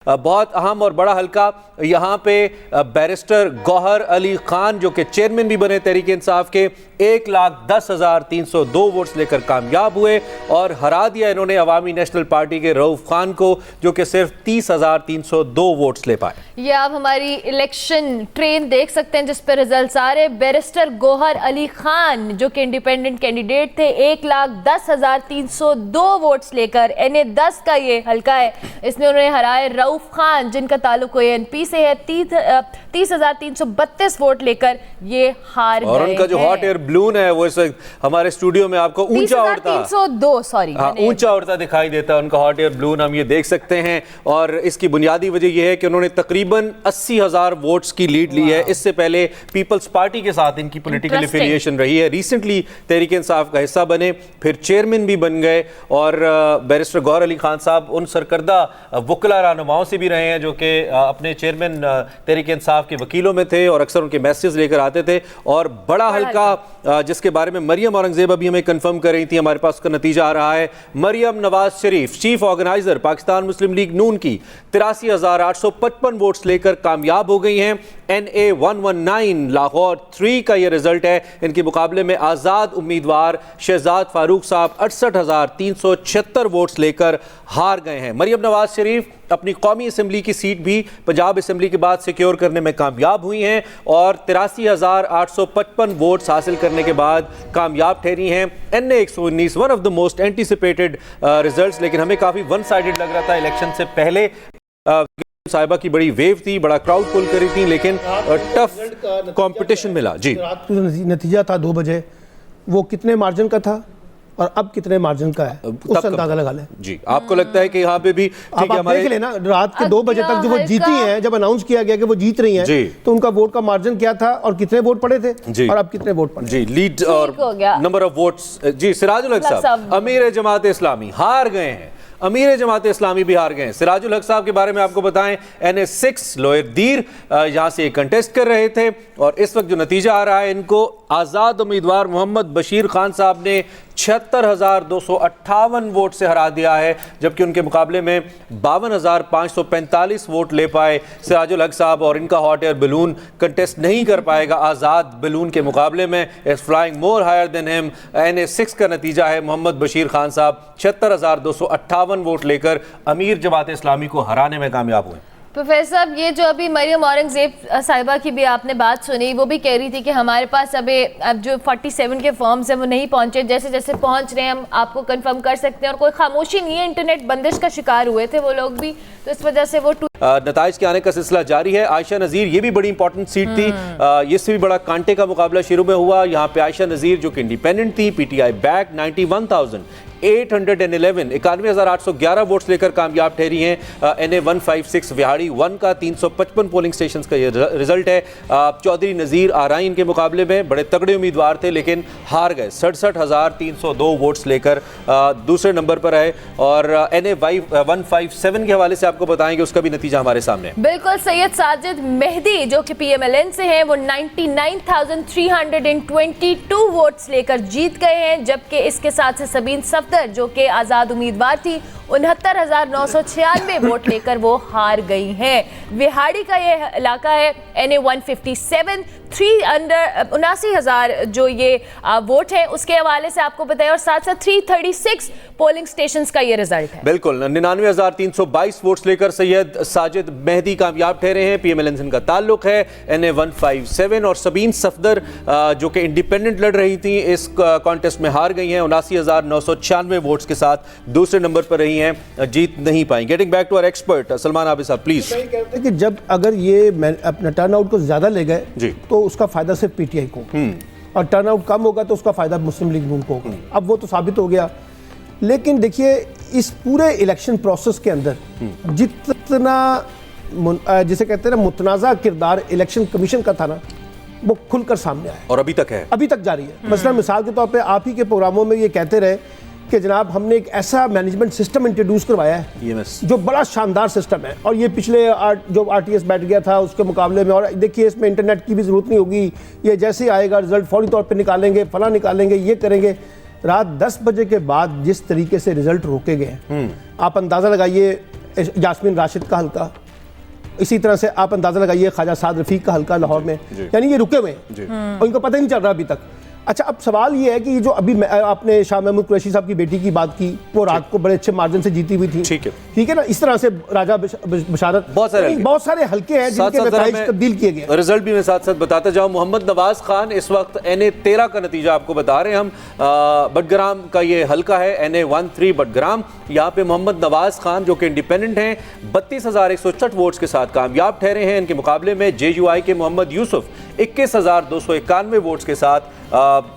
बहुत अहम और बड़ा हल्का यहाँ पे बैरिस्टर गौहर अली खान जो कि चेयरमैन भी बने तहरीक इंसाफ के 1,10,302 वोट्स लेकर कामयाब हुए और हरा दिया इन्होंने अवामी नेशनल पार्टी के रऊफ खान को जो कि सिर्फ 30,302 वोट्स ले पाए। ये आप हमारी इलेक्शन ट्रेन देख सकते हैं जिस पर रिजल्ट आ रहे। बैरिस्टर गौहर अली खान जो कि इंडिपेंडेंट कैंडिडेट थे 1,10,302 वोट्स लेकर NA-10 का ये हल्का है, इसमें उन्होंने हराए रऊफ खान जिनका ताल्लुक ANP से है। 30,332 वोट लेकर ये हार गए। और उनका जो हॉट एयर बलून है वो इस वक्त हमारे स्टूडियो में आपको ऊंचा उड़ता 30,302 सॉरी ऊंचा उड़ता दिखाई देता है। उनका हॉट एयर बलून हम ये देख सकते हैं और इसकी बुनियादी वजह यह है कि उन्होंने तकरीबन 80,000 वोट्स की लीड ली है। इससे पहले पीपल्स पार्टी के साथ इनकी पॉलिटिकल एफिलिएशन रही है। रिसेंटली तहरीक इंसाफ का हिस्सा बने, फिर चेयरमैन भी बन गए और बैरिस्टर गौहर अली खान साहब उन सरकर्दा वकला रहनुमाओं से भी रहे हैं जो कि अपने चेयरमैन तहरीक इंसाफ के वकीलों में थे और अक्सर उनके मैसेज लेकर आते थे। और बड़ा हल्का जिसके बारे में मरियम औरंगजेब अभी हमें कंफर्म कर रही थी, हमारे पास उसका नतीजा आ रहा है। मरियम नवाज शरीफ चीफ ऑर्गेनाइजर पाकिस्तान मुस्लिम लीग नून की 83,855 वोट्स लेकर कामयाब हो गई हैं। NA-119 लाहौर 3 का ये रिजल्ट है। इनके मुकाबले में आज़ाद उम्मीदवार शहजाद फारूक साहब 68,376 वोट्स लेकर हार गए हैं। मरियम नवाज शरीफ अपनी कौमी असम्बली की सीट भी पंजाब असम्बली के बाद सिक्योर करने में कामयाब हुई हैं और 83,855 वोट्स हासिल करने के बाद कामयाब ठहरी हैं। NA-119 one of the most anticipated results, लेकिन हमें काफ़ी वन साइडेड लग रहा था इलेक्शन से पहले। साहिबा की बड़ी वेव थी, बड़ा क्राउड पुल करी थी, लेकिन टफ कंपटीशन मिला। जी, रात को नतीजा था 2 बजे, वो कितने मार्जिन का था और अब कितने मार्जिन का है उससे अंदाजा लगा लें। जी, आपको लगता है कि यहाँ पे भी आप देख लेना रात के 2 बजे तक जो वो जीती हैं, जब अनाउंस किया गया कि वो जीत रही हैं, तो उनका वोट का मार्जिन क्या था और कितने वोट पड़े थे और अब कितने वोट पड़े। जी, लीड और नंबर ऑफ वोट्स। जी, सिराजुल हक साहब अमीर जमात इस्लामी हार गए हैं। अमीर जमात इस्लामी भी हार गए हैं। सिराजुल हक साहब के बारे में आपको बताएं, NA-6 लोअर दीर यहाँ से कंटेस्ट कर रहे थे और इस वक्त जो नतीजा आ रहा है, इनको आज़ाद उम्मीदवार मोहम्मद बशीर खान साहब ने 76,258 वोट से हरा दिया है, जबकि उनके मुकाबले में 52,545 वोट ले पाए सिराजुल हक साहब। और इनका हॉट एयर बलून कंटेस्ट नहीं कर पाएगा आज़ाद बलून के मुकाबले में, is flying more higher than him. NA-6 का नतीजा है, मोहम्मद बशीर खान साहब 76,258 वोट लेकर अमीर जमात इस्लामी को हराने में कामयाब हुए। प्रोफेसर साहब, ये जो अभी मरियम औरंगजेब साहिबा की भी आपने बात सुनी, वो भी कह रही थी कि हमारे पास अब जो 47 के फॉर्म्स हैं वो नहीं पहुंचे, जैसे जैसे पहुंच रहे हैं हम आपको कंफर्म कर सकते हैं। और कोई खामोशी नहीं है, इंटरनेट बंदिश का शिकार हुए थे वो लोग भी, तो इस वजह से वो नताइज के आने का सिलसिला जारी है। आयशा नज़ीर, ये भी बड़ी इंपॉर्टेंट सीट थी, इससे भी बड़ा कांटे का मुकाबला शुरू में हुआ। यहाँ पे आयशा नज़ीर जो कि इंडिपेंडेंट थी, PTI बैक 91,811 वोट्स लेकर कामयाब ठहरी हैं। NA-156 विहाड़ी 1 का 355 पोलिंग स्टेशन का ये रिजल्ट है। चौधरी नज़ीर आराइन के मुकाबले में बड़े तगड़े उम्मीदवार थे लेकिन हार गए, 67,302 वोट्स लेकर दूसरे नंबर पर आए। और NA-157 के हवाले से आपको बताएंगे, उसका भी नतीजा हमारे सामने। बिल्कुल, सैयद साजिद मेहदी जो कि PMLN से हैं, वो 99,322 वोट्स लेकर जीत गए हैं, जबकि इसके साथ से सबीन सफदर जो कि आज़ाद उम्मीदवार थी 69,996 वोट लेकर वो हार गई हैं। विहाड़ी का ये इलाका है, NA-157 79,000 जो ये वोट है उसके हवाले से आपको बताया, और साथ साथ 336 पोलिंग स्टेशंस का ये रिजल्ट है। बिल्कुल, 99,322 वोट्स लेकर सैयद साजिद मेहदी कामयाब ठहरे हैं। PMLN से इनका ताल्लुक है। NA-157 और सबीन सफदर जो कि इंडिपेंडेंट लड़ रही थी इस कॉन्टेस्ट में हार गई हैं। 79,996 वोट्स के साथ दूसरे नंबर पर रही हैं, जीत नहीं पाई। Getting back to our expert Salman Abid साहब प्लीज। कहते हैं कि जब अगर ये अपना टर्नआउट को ज्यादा ले गए तो उसका फायदा सिर्फ PTI को, और टर्नआउट कम होगा तो उसका फायदा मुस्लिम लीग नून को होगा। अब वो तो साबित हो गया। लेकिन देखिए, इस पूरे इलेक्शन प्रोसेस के अंदर जितना जिसे कहते हैं ना मुतनाज़ा किरदार इलेक्शन कमीशन का था ना, वो खुलकर सामने आया और अभी तक जारी है। मसलन मिसाल के तौर पे आप ही के प्रोग्रामों में ये कहते रहे कि जनाब हमने एक ऐसा मैनेजमेंट सिस्टम इंट्रोड्यूस करवाया है जो बड़ा शानदार सिस्टम है, और ये पिछले जो RTS बैठ गया था उसके मुकाबले में, और देखिए इसमें इंटरनेट की भी ज़रूरत नहीं होगी, ये जैसे ही आएगा रिजल्ट फौरी तौर पे निकालेंगे, फला निकालेंगे, ये करेंगे। रात 10 बजे के बाद जिस तरीके से रिजल्ट रोके गए, आप अंदाज़ा लगाइए यास्मीन राशिद का हल्का, इसी तरह से आप अंदाजा लगाइए ख्वाजा साद रफीक का हल्का लाहौर में, यानी ये रुके हुए हैं और इनको पता ही नहीं चल रहा अभी तक। अच्छा, अब सवाल ये है कि ये जो अभी आपने शाह महमूद कुरैशी साहब की बेटी की बात की, वो रात को बड़े अच्छे मार्जिन से जीती हुई थी, ठीक है ना। इस तरह से राजा बशारत, बहुत सारे हल्के हैं जिनके नतीजे तब्दील किए गए। रिजल्ट भी मैं साथ साथ बताते जाऊं। मोहम्मद नवाज खान इस वक्त NA 13 का नतीजा आपको बता रहे हैं हम। बडग्राम का ये हल्का है NA 13 बडग्राम। यहाँ पे मोहम्मद नवाज खान जो कि इंडिपेंडेंट हैं 32,166 वोट्स के साथ कामयाब ठहरे हैं। इनके मुकाबले में JUI के मोहम्मद यूसुफ 21,291 वोट्स के साथ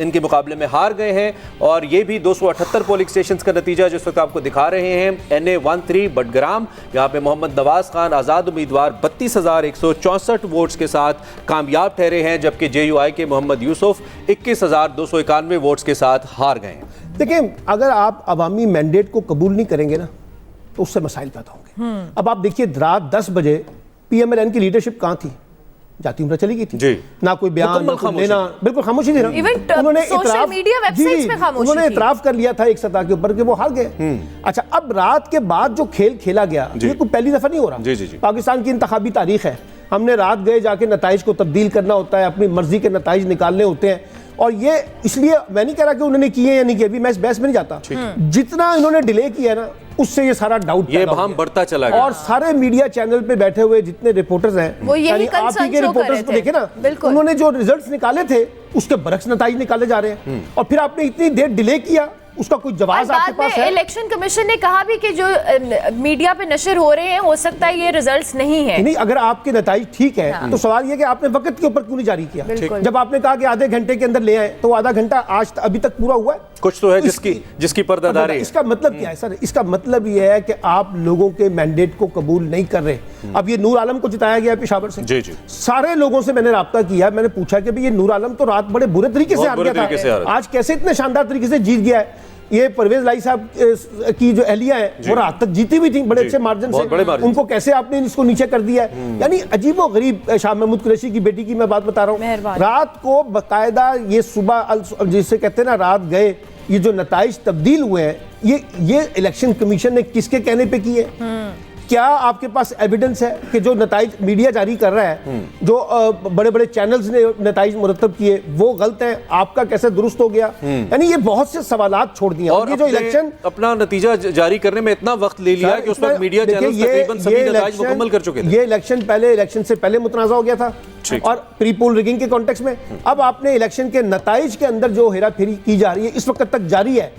इनके मुकाबले में हार गए हैं। और ये भी 278 पोलिंग स्टेशंस का नतीजा जिस वक्त आपको दिखा रहे हैं। NA 13 बडग्राम, यहाँ पे मोहम्मद नवाज खान आज़ाद उम्मीदवार 32,164 वोट्स के साथ कामयाब ठहरे हैं, जबकि JUI के मोहम्मद यूसुफ 21,291 वोट्स के साथ हार गए हैं। देखिए, अगर आप अवामी मैंडेट को कबूल नहीं करेंगे ना तो उससे मसाइल पैदा होंगे। अब आप देखिए, रात 10 बजे PMLN की लीडरशिप कहाँ थी? जाती उम्र चली गई थी जी। ना कोई बयान ना कोई लेना, बिल्कुल खामोशी थी ना। उन्होंने इतराफ कर लिया था एक सतह के ऊपर कि वो हार गए। अच्छा, अब रात के बाद जो खेल खेला गया ये कोई पहली दफा नहीं हो रहा। पाकिस्तान की इंतखाबी तारीख है, हमने रात गए जाके नताइज को तब्दील करना होता है, अपनी मर्जी के नताइज निकालने होते हैं। और ये इसलिए मैं नहीं कह रहा कि उन्होंने किए या नहीं किए, अभी मैं इस बहस में नहीं जाता। जितना इन्होंने डिले किया ना उससे ये सारा डाउट ये बहम बढ़ता चला गया। और सारे मीडिया चैनल पे बैठे हुए जितने रिपोर्टर्स हैं, वो यही आप ही के रिपोर्टर्स को देखे ना, उन्होंने जो रिजल्ट्स निकाले थे उसके बरक्स नताइज निकाले जा रहे हैं। और फिर आपने इतनी देर डिले किया, उसका कोई जवाब आपके पास है? इलेक्शन कमीशन ने कहा भी कि जो मीडिया पे नशर हो रहे हैं हो सकता है ये रिजल्ट्स नहीं है। नहीं, अगर आपके नताइज ठीक है तो सवाल ये कि आपने वक्त के ऊपर क्यों नहीं जारी किया? जब आपने कहा कि आधे घंटे के अंदर ले आए तो आधा घंटा आज अभी तक पूरा हुआ है? कुछ तो है जिसकी पर्दादारी। इसका मतलब क्या है सर? इसका मतलब ये है कि आप लोगों के मैंडेट को कबूल नहीं कर रहे। अब ये नूर आलम को जिताया गया पेशावर से, जी। सारे लोगों से मैंने राब्ता किया, मैंने पूछा कि भाई ये नूर आलम तो रात बड़े बुरे तरीके से हार गया था, आज कैसे इतने शानदार तरीके से जीत गया है? ये परवेज लाई साहब की जो एहलिया है वो रात तक जीती हुई थी बड़े अच्छे मार्जिन से, उनको कैसे आपने इसको नीचे कर दिया है? यानी अजीबो गरीब। शाह महमूद कुरैशी की बेटी की मैं बात बता रहा हूँ, रात को बाकायदा ये सुबह जिसे कहते हैं ना रात गए, ये जो नताइज तब्दील हुए हैं ये इलेक्शन कमीशन ने किसके कहने पे किए? क्या आपके पास एविडेंस है कि जो नताइज मीडिया जारी कर रहा है, जो बड़े बड़े चैनल्स ने नताइज मुरतब किए वो गलत है? आपका कैसे दुरुस्त हो गया? यानी ये बहुत से सवालात छोड़ दिए। और ये जो इलेक्शन अपना नतीजा जारी करने में इतना वक्त ले लिया कि उस वक्त मीडिया चैनल्स तकरीबन सभी नताइज मुकम्मल कर चुके थे। ये इलेक्शन से पहले मुतनाज़ा हो गया था और प्री पोल रिगिंग के कॉन्टेक्स्ट में। अब आपने इलेक्शन के नताइज के अंदर जो हेराफेरी की जा रही है इस वक्त तक जारी है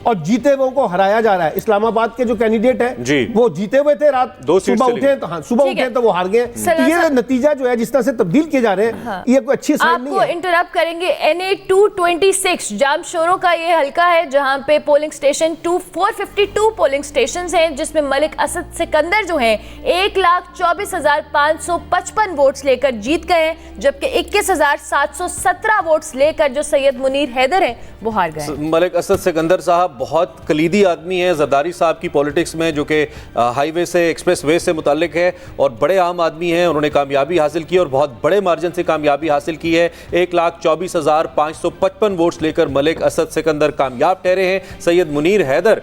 और जीते हुए को हराया जा रहा है। इस्लामाबाद के जो कैंडिडेट है वो जीते हुए थे, रात सुबह उठे तो सुबह उठे तो वो हार गए। तो ये नतीजा जो है जिस तरह से तब्दील किए जा रहे हैं ये कोई अच्छी साइन नहीं है। आपको इंटरप्ट करेंगे। NA 226 जामशोरों का ये हल्का है जहां पे पोलिंग स्टेशन 452 पोलिंग स्टेशन हैं, जिसमें मलिक असद सिकंदर जो हैं 1,24,555 वोट्स लेकर जीत गए, जबकि 21,717 वोट्स लेकर जो सैयद मुनीर हैदर हैं वो हार गए। मलिक असद सिकंदर साहब बहुत कलीदी आदमी हैं जरदारी साहब की पॉलिटिक्स में, जो कि हाईवे से एक्सप्रेस वे से मुताल्लिक है और बड़े आम आदमी हैं। उन्होंने कामयाबी हासिल की और बहुत बड़े मार्जिन से कामयाबी हासिल की है। 1,24,555 वोट्स लेकर मलिक असद सिकंदर कामयाब ठहरे हैं। सैयद मुनीर हैदर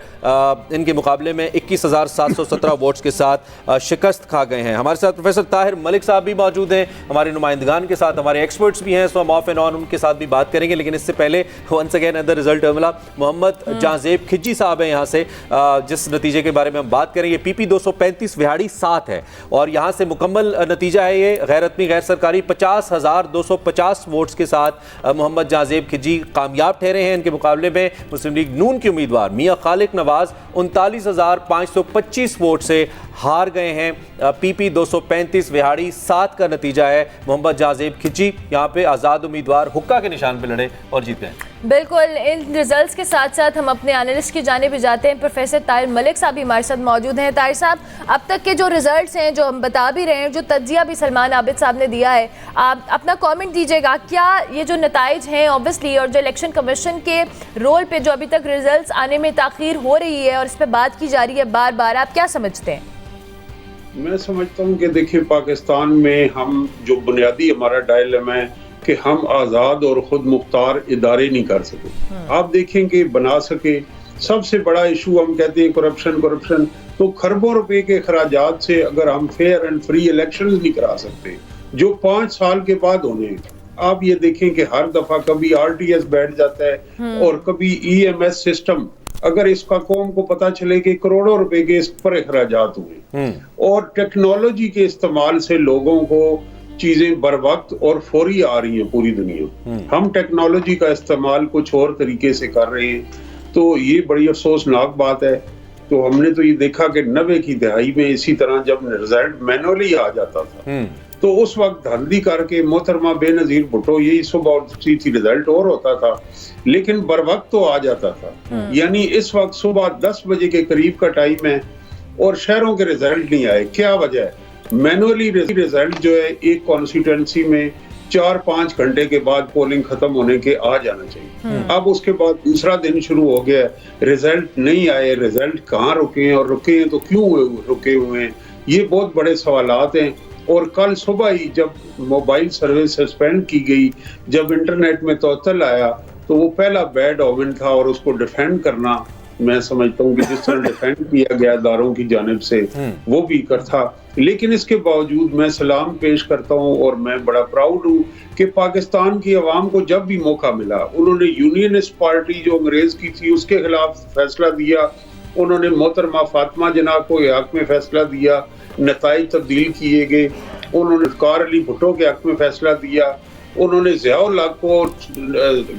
इनके मुकाबले में 21,717 वोट्स के साथ शिकस्त खा गए हैं। हमारे साथ प्रोफेसर ताहिर मलिक साहब भी मौजूद हैं, हमारे नुमाइंदगान के साथ हमारे एक्सपर्ट्स भी हैं, सो हम ऑफ एंड ऑन उनके साथ भी बात करेंगे। लेकिन इससे पहले वंस अगेन अंदर रिजल्ट मिला, मोहम्मद जाजेब खिजी साहब हैं यहाँ से, जिस नतीजे के बारे में हम बात करेंगे PP 235 विहाड़ी 7 है और यहाँ से मुकम्मल नतीजा है ये गैर रत्मी गैर सरकारी 50,250 वोट्स के साथ मोहम्मद जाजेब खिजी कामयाब ठहरे हैं। इनके मुकाबले में मुस्लिम लीग नून के उम्मीदवार मियां खालिक नवाज 39,525 वोट से हार गए हैं। PP 235 विहाड़ी 7 का नतीजा है। मोहम्मद जाजेब खिजी यहाँ पे आज़ाद उम्मीदवार हुक्का के निशान पे लड़े और जीत गए। बिल्कुल, इन रिजल्ट्स के साथ साथ हम अपने एनालिस्ट की जानिब भी जाते हैं। प्रोफेसर ताहिर मलिक साहब भी हमारे साथ मौजूद हैं। ताहिर साहब, अब तक के जो रिजल्ट्स हैं जो हम बता भी रहे हैं, जो तज्जिया भी सलमान आबिद साहब ने दिया है, आप अपना कमेंट दीजिएगा। क्या ये जो नताइज हैं ऑब्वियसली और जो इलेक्शन कमीशन के रोल पे जो अभी तक रिजल्ट्स आने में ताख़ीर हो रही है और इस पर बात की जा रही है बार बार, आप क्या समझते हैं? मैं समझता हूँ कि देखिए, पाकिस्तान में हम जो बुनियादी हमारा डायलेमा है कि हम आज़ाद और ख़ुद मुख्तार इदारे नहीं कर सके। आप देखेंगे बना सके, सबसे बड़ा इशू हम कहते हैं करप्शन, तो खरबों रुपए के खराजात से अगर हम फेयर एंड फ्री इलेक्शंस नहीं करा सकते जो 5 साल के बाद होने हैं। आप ये देखें कि हर दफा कभी आरटीएस बैठ जाता है और कभी ईएमएस सिस्टम, अगर इसका कौम को पता चले कि करोड़ों रुपए के इस पर अखराजात हुए और टेक्नोलॉजी के इस्तेमाल से लोगों को चीजें बर वक्त और फौरी आ रही हैं पूरी दुनिया, हम टेक्नोलॉजी का इस्तेमाल कुछ और तरीके से कर रहे हैं, तो ये बड़ी अफसोसनाक बात है। तो हमने तो ये देखा कि 90 की दहाई में इसी तरह जब रिजल्ट मैनुअली आ जाता था तो उस वक्त धांधली करके मोहतरमा बेनजीर भुट्टो यही सुबह उठती थी, रिजल्ट और होता था लेकिन बर वक्त तो आ जाता था। यानी इस वक्त सुबह 10 बजे के करीब का टाइम है और शहरों के रिजल्ट नहीं आए। क्या वजह है? मैनुअली रिजल्ट जो है एक कॉन्स्टिट्यूएंसी में 4-5 घंटे के बाद पोलिंग खत्म होने के आ जाना चाहिए। अब उसके बाद दूसरा दिन शुरू हो गया, रिजल्ट नहीं आए, रिजल्ट कहाँ रुके हैं और रुके हैं तो क्यों रुके हुए हैं, ये बहुत बड़े सवालात हैं। और कल सुबह ही जब मोबाइल सर्विस सस्पेंड की गई, जब इंटरनेट में तौतल आया, तो वो पहला बैड ओमेन था और उसको डिफेंड करना मैं समझता हूँ कि जिस तरह डिफेंड किया गया दारों की जानिब से वो भी कर था। लेकिन इसके बावजूद मैं सलाम पेश करता हूँ और मैं बड़ा प्राउड हूँ कि पाकिस्तान की आवाम को जब भी मौका मिला उन्होंने यूनियनिस्ट पार्टी जो अंग्रेज की थी उसके खिलाफ फैसला दिया, उन्होंने मोहतरमा फातिमा जना को हक में फैसला दिया, नताइज तब्दील किए गए, उन्होंने कार अली भुट्टो के हक में फैसला दिया, उन्होंने ज़ियाउल हक को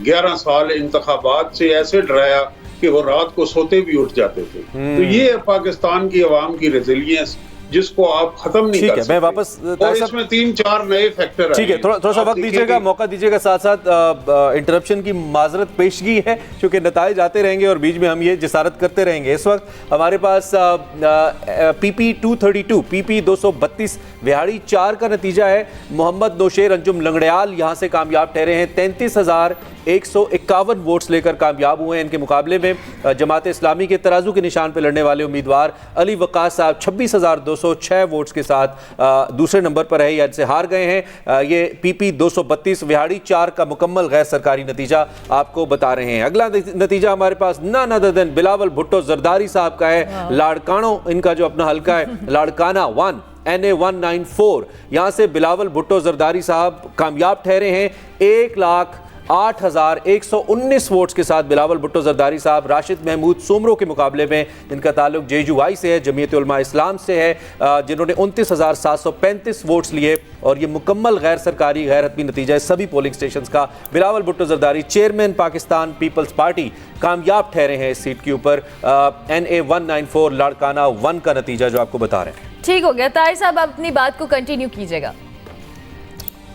11 साल इंतखाबात से ऐसे डराया कि वो रात को सोते भी उठ जाते थे। तो ये है पाकिस्तान की आवाम की रेजिलियंस जिसको आप खत्म नहीं कर सकते। मैं वापस और इसमें 3-4 नए फैक्टर ठीक है, थोड़ा सा वक्त दीजिएगा, मौका दीजिएगा, साथ साथ इंटरप्शन की माजरत पेशगी है क्योंकि नताइज आते रहेंगे और बीच में हम ये जिसारत करते रहेंगे। इस वक्त हमारे पास PP 232 PP 232 विहाड़ी 4 का नतीजा है। मोहम्मद नौशेर अंजुम लंगड़याल यहाँ से कामयाब ठहरे हैं, 33,151 वोट्स लेकर कामयाब हुए हैं। इनके मुकाबले में जमात इस्लामी के तराजू के निशान पर लड़ने वाले उम्मीदवार अली वकास साहब 26,206 वोट्स के साथ दूसरे नंबर पर है, या से हार गए हैं। ये PP 232 विहाड़ी 4 का मुकम्मल गैर सरकारी नतीजा आपको बता रहे हैं। अगला नतीजा हमारे पास none other than Bilawal Bhutto Zardari साहब का है। लाड़कानो इनका जो अपना हल्का है, लाड़काना 1 NA 194, यहाँ से बिलावल भुट्टो जरदारी साहब कामयाब ठहरे हैं। 1,08,119 वोट्स के साथ बिलावल भुट्टो जरदारी साहब राशिद महमूद सोमरो के मुकाबले में, जिनका ताल्लुक JUI से है, जमीयत उलमा इस्लाम से है, जिन्होंने 29,735 वोट्स लिए और ये मुकम्मल गैर सरकारी गैर हतमी नतीजा है सभी पोलिंग स्टेशंस का। बिलावल भुट्टो जरदारी चेयरमैन पाकिस्तान पीपल्स पार्टी कामयाब ठहरे हैं इस सीट के ऊपर। NA 194 लाड़काना 1 का नतीजा जो आपको बता रहे हैं। ठीक हो गया ताहिर साहब, आप अपनी बात को कंटिन्यू कीजिएगा।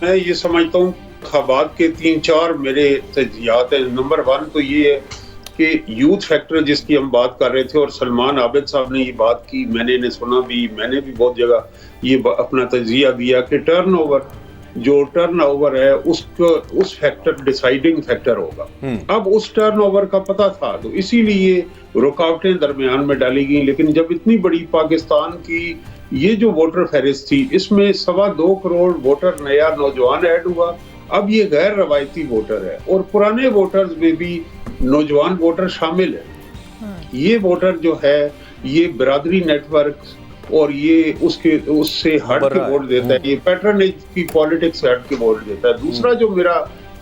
मैं ये समझता हूँ इंतखाबात के 3-4 मेरे तजियात हैं। नंबर 1 तो ये है कि यूथ फैक्टर जिसकी हम बात कर रहे थे और सलमान आबिद साहब ने ये बात की, मैंने इन्हें सुना भी, मैंने भी बहुत जगह ये अपना तजिया दिया कि टर्नओवर है उस फैक्टर डिसाइडिंग फैक्टर होगा। अब उस टर्नओवर का पता था तो इसीलिए रुकावटें दरमियान में डाली गई। लेकिन जब इतनी बड़ी पाकिस्तान की ये जो वोटर फहरिस्त थी, इसमें 2.25 करोड़ वोटर नया नौजवान ऐड हुआ। अब ये गैर रवायती वोटर है और पुराने वोटर्स में भी नौजवान वोटर शामिल है। ये वोटर जो है ये बिरादरी नेटवर्क और ये उससे हट के वोट देता है, ये पैटर्नेज की पॉलिटिक्स से हट के वोट देता है। दूसरा जो मेरा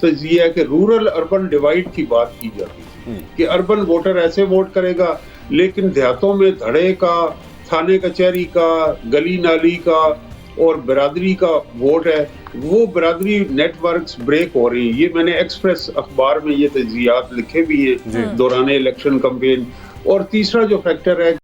तजिया है कि रूरल अर्बन डिवाइड की बात की जाती है कि अर्बन वोटर ऐसे वोट करेगा लेकिन देहातों में धड़े का, थाने कचहरी का, गली नाली का और बिरादरी का वोट है, वो बिरादरी नेटवर्क्स ब्रेक हो रही है। ये मैंने एक्सप्रेस अखबार में ये तजियात लिखे भी है दौरान इलेक्शन कैंपेन। और तीसरा जो फैक्टर है